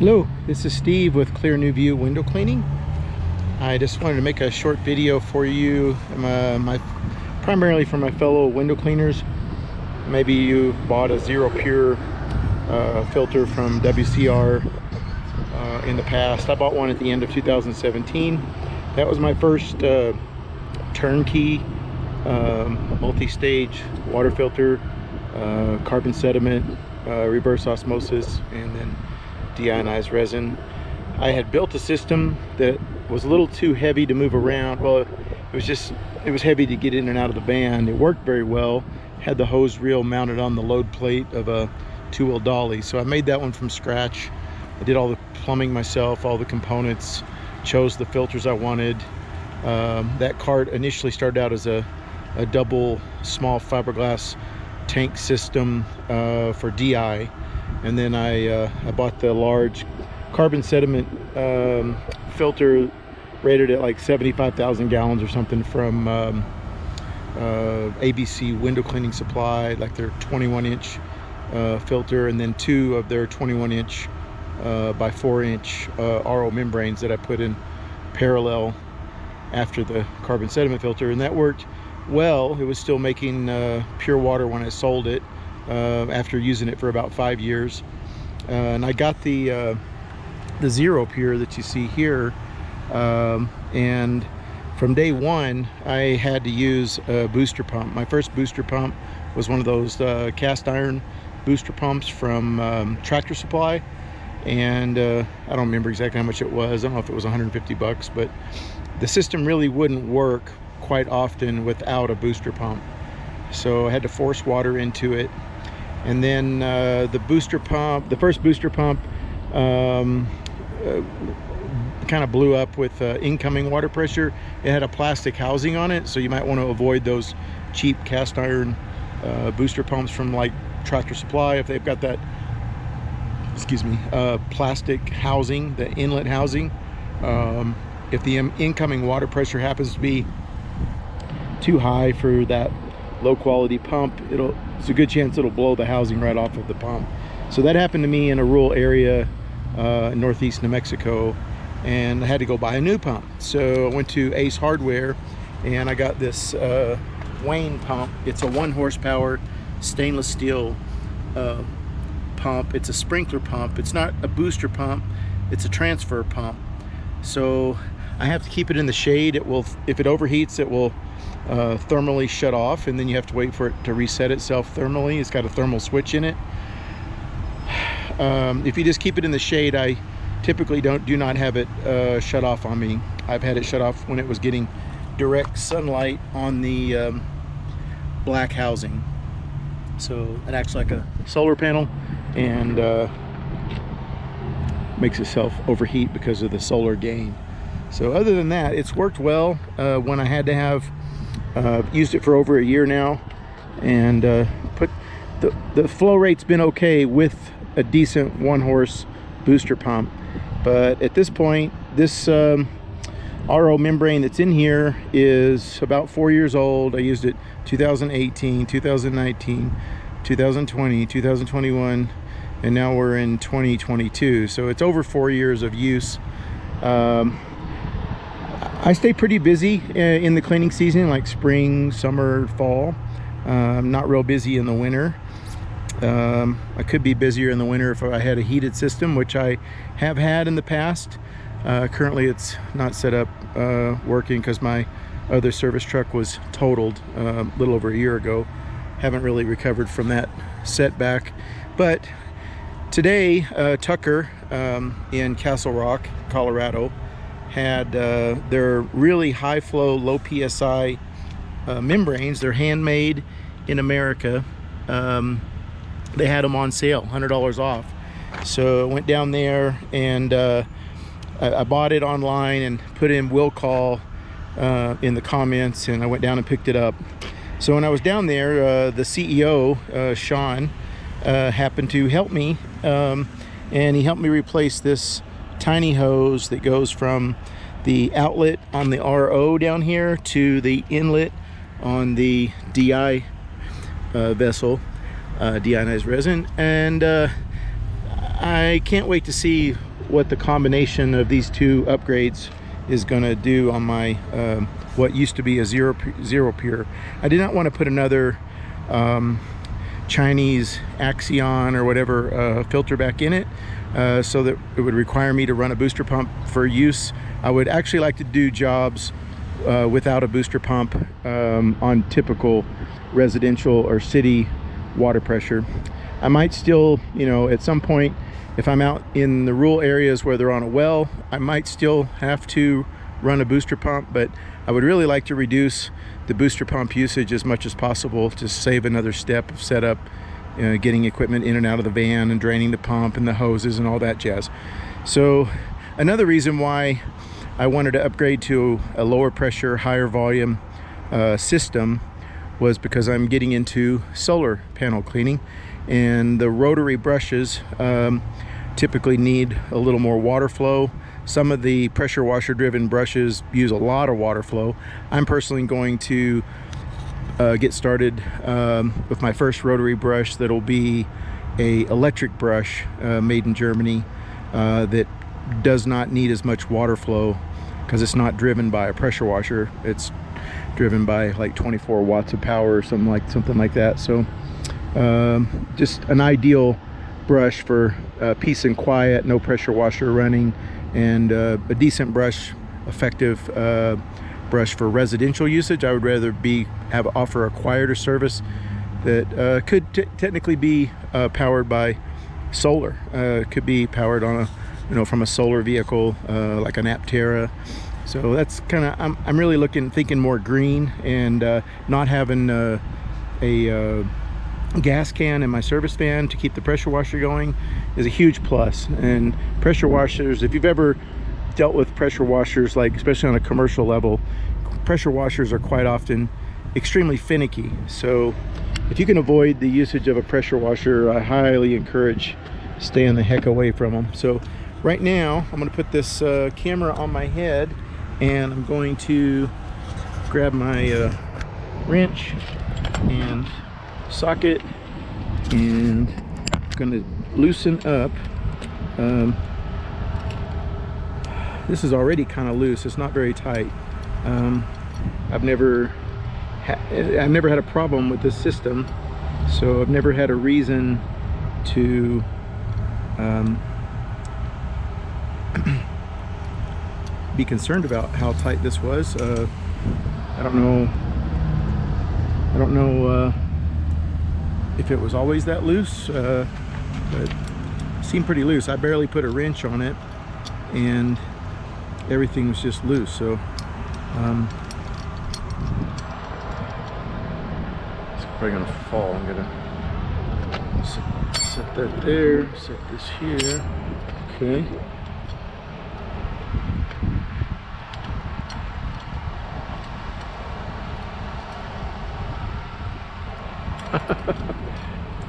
Hello, this is Steve with Clear New View Window Cleaning. I just wanted to make a short video for you, primarily for my fellow window cleaners. Maybe you bought a Xero Pure filter from WCR in the past. I bought one at the end of 2017. That was my first turnkey multi-stage water filter, carbon sediment, reverse osmosis, and then deionized resin. I had built a system that was a little too heavy to move around. Well, it was heavy to get in and out of the band. It worked very well. Had the hose reel mounted on the load plate of a two-wheel dolly. So I made that one from scratch. I did all the plumbing myself, all the components, chose the filters I wanted. That cart initially started out as a double small fiberglass tank system for DI. And then I bought the large carbon sediment filter rated at like 75,000 gallons or something from ABC Window Cleaning Supply, like their 21-inch filter, and then two of their 21-inch by 4-inch RO membranes that I put in parallel after the carbon sediment filter, and that worked well. It was still making pure water when I sold it after using it for about 5 years. And I got the Xero Pure that you see here, and from day one I had to use a booster pump. My first booster pump was one of those cast iron booster pumps from Tractor Supply, and I don't remember exactly how much it was. I don't know if it was 150 bucks, but the system really wouldn't work quite often without a booster pump, so I had to force water into it. And then the first booster pump kind of blew up with incoming water pressure. It had a plastic housing on it, so you might want to avoid those cheap cast iron booster pumps from like Tractor Supply if they've got that, plastic housing, the inlet housing. If the incoming water pressure happens to be too high for that low quality pump, it's a good chance it'll blow the housing right off of the pump. So that happened to me in a rural area in northeast New Mexico, and I had to go buy a new pump. So I went to Ace Hardware and I got this Wayne pump. It's a 1 horsepower stainless steel pump. It's a sprinkler pump. It's not a booster pump, it's a transfer pump. So I have to keep it in the shade. It will, if it overheats, it will thermally shut off, and then you have to wait for it to reset itself thermally. It's got a thermal switch in it. If you just keep it in the shade, I typically do not have it shut off on me. I've had it shut off when it was getting direct sunlight on the black housing. So it acts like a solar panel and makes itself overheat because of the solar gain. So other than that, it's worked well. When I had to have used it for over a year now, and the flow rate's been okay with a decent 1 horse booster pump. But at this point, this RO membrane that's in here is about 4 years old. I used it 2018, 2019, 2020, 2021, and now we're in 2022. So it's over 4 years of use. I stay pretty busy in the cleaning season, like spring, summer, fall. I'm not real busy in the winter. I could be busier in the winter if I had a heated system, which I have had in the past. Currently it's not set up working because my other service truck was totaled a little over a year ago. Haven't really recovered from that setback. But today, Tucker in Castle Rock, Colorado, had their really high flow, low PSI membranes. They're handmade in America. They had them on sale, $100 off. So I went down there and I bought it online and put in will call in the comments, and I went down and picked it up. So when I was down there, the CEO, Sean, happened to help me, and he helped me replace this tiny hose that goes from the outlet on the RO down here to the inlet on the DI vessel, deionized resin. And I can't wait to see what the combination of these two upgrades is going to do on my what used to be a Xero Pure. I did not want to put another Chinese Axion or whatever filter back in it, so that it would require me to run a booster pump for use. I would actually like to do jobs without a booster pump on typical residential or city water pressure. I might still, you know, at some point, if I'm out in the rural areas where they're on a well, I might still have to run a booster pump, but I would really like to reduce the booster pump usage as much as possible to save another step of setup, getting equipment in and out of the van and draining the pump and the hoses and all that jazz. So another reason why I wanted to upgrade to a lower pressure, higher volume system was because I'm getting into solar panel cleaning, and the rotary brushes typically need a little more water flow. Some of the pressure washer driven brushes use a lot of water flow. I'm personally going to get started with my first rotary brush that'll be a electric brush made in Germany that does not need as much water flow because it's not driven by a pressure washer. It's driven by like 24 watts of power or something like that. So just an ideal brush for peace and quiet, no pressure washer running, and a decent brush, effective brush for residential usage. I would rather offer a quieter service that could technically be powered by solar. Could be powered on from a solar vehicle like an Aptera. So that's kind of, I'm really thinking more green, and not having a gas can in my service van to keep the pressure washer going is a huge plus. And pressure washers, if you've ever dealt with pressure washers, like especially on a commercial level, pressure washers are quite often extremely finicky. So if you can avoid the usage of a pressure washer, I highly encourage staying the heck away from them. So right now I'm going to put this camera on my head, and I'm going to grab my wrench and socket, and I'm going to loosen up. This is already kind of loose. It's not very tight. I've never had a problem with this system, so I've never had a reason to be concerned about how tight this was. I don't know if it was always that loose, but it seemed pretty loose. I barely put a wrench on it, and everything was just loose. So it's probably gonna fall. I'm gonna set that there, set this here. Okay.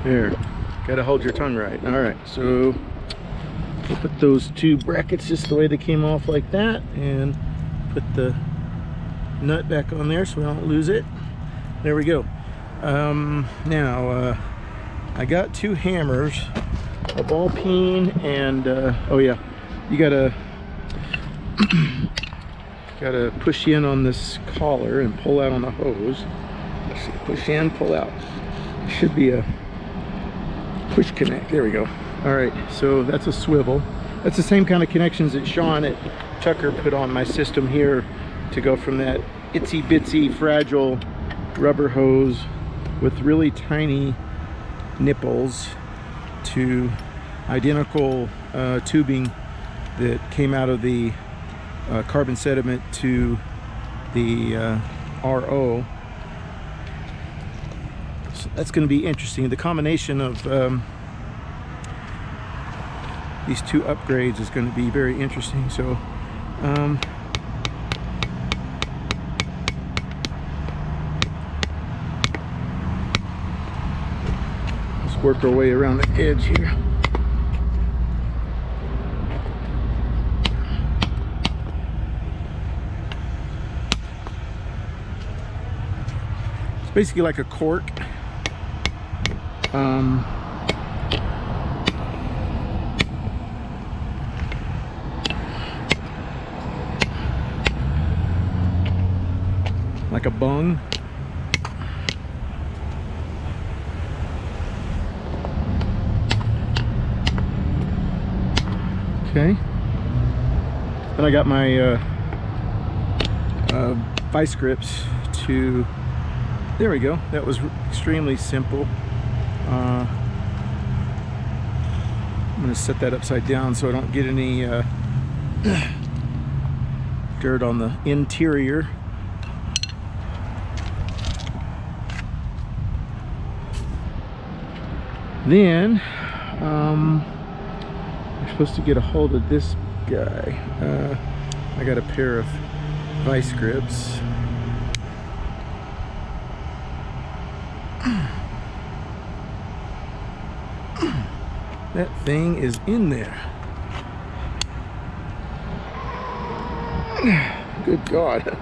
There, gotta hold your tongue right. All right, so we'll put those two brackets just the way they came off, like that, and put the nut back on there so we don't lose it. There we go. Now I got two hammers, a ball peen, and oh yeah, you gotta push in on this collar and pull out on the hose. Let's see, push in, pull out. Should be a push connect. There we go. All right, so that's a swivel. That's the same kind of connections that Sean at Tucker put on my system here, to go from that itsy bitsy fragile rubber hose with really tiny nipples to identical tubing that came out of the carbon sediment to the RO. So that's going to be interesting. The combination of these two upgrades is going to be very interesting. So let's work our way around the edge here. It's basically like a cork. like a bung. Okay. Then I got my vice grips to, there we go. That was extremely simple. I'm going to set that upside down so I don't get any dirt on the interior. Then I'm supposed to get a hold of this guy. I got a pair of vice grips. That thing is in there. Good God.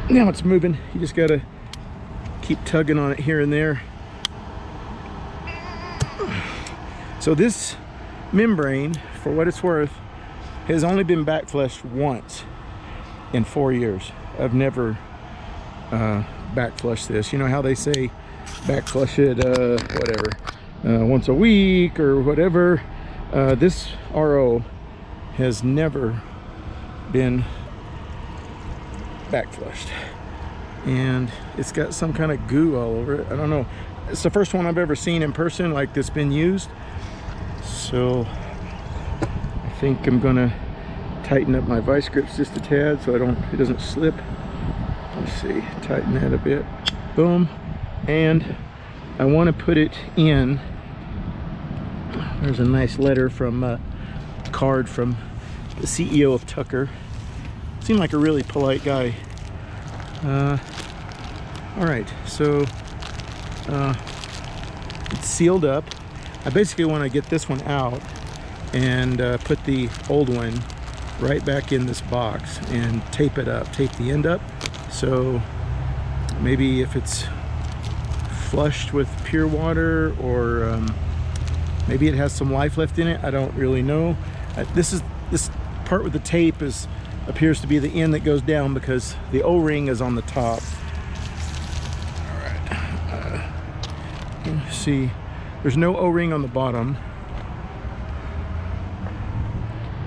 Now it's moving. You just gotta keep tugging on it here and there. So this membrane, for what it's worth, has only been backflushed once in 4 years. I've never backflushed this. You know how they say backflush it whatever, once a week or whatever. This RO has never been backflushed, and it's got some kind of goo all over it. I don't know. It's the first one I've ever seen in person like this been used. So I think I'm gonna tighten up my vice grips just a tad so it doesn't slip. Let's see, tighten that a bit. Boom. And I want to put it in. There's a nice letter from card from the CEO of Tucker. Seemed like a really polite guy. All right, so it's sealed up. I basically want to get this one out and put the old one right back in this box and tape it up, tape the end up. So maybe if it's flushed with pure water, or maybe it has some life left in it, I don't really know. This part with the tape appears to be the end that goes down because the O-ring is on the top. All right, let's see, there's no O-ring on the bottom.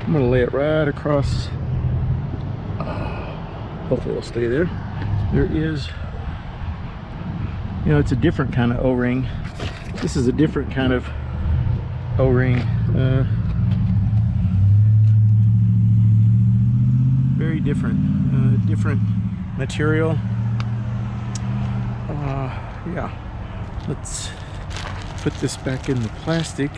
I'm gonna lay it right across. Hopefully it'll stay there. There is, you know, it's a different kind of O-ring. This is a different kind of O-ring. Very different, different material. Yeah, let's put this back in the plastic.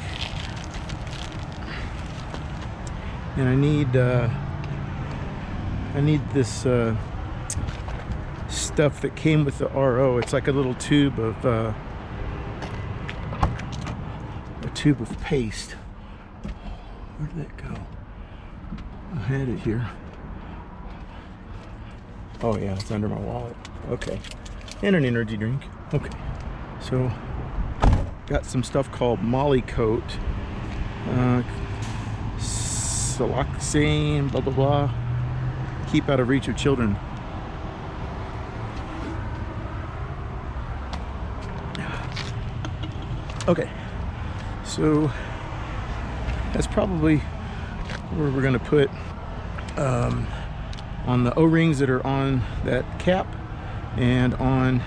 And I need this stuff that came with the RO. It's like a little tube of paste. Where did that go? I had it here. Oh yeah, it's under my wallet. Okay, and an energy drink. Okay, so got some stuff called Molly Coat, siloxane, blah blah blah. Keep out of reach of children. Okay, so that's probably where we're going to put on the O-rings that are on that cap, and on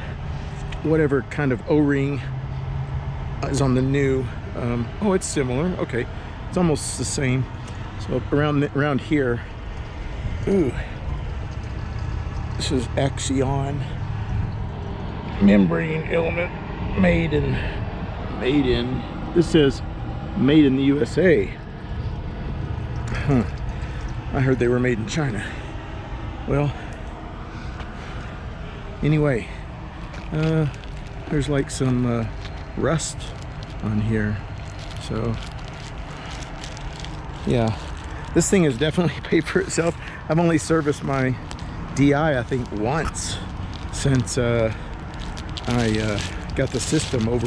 whatever kind of O-ring is on the new. Oh, it's similar. Okay, it's almost the same. So around here. Ooh, this is Axion membrane element, made in. This says made in the USA. Huh. I heard they were made in China. Well, anyway, there's like some rust on here. So yeah, this thing has definitely paid for itself. I've only serviced my DI, I think, once since I got the system over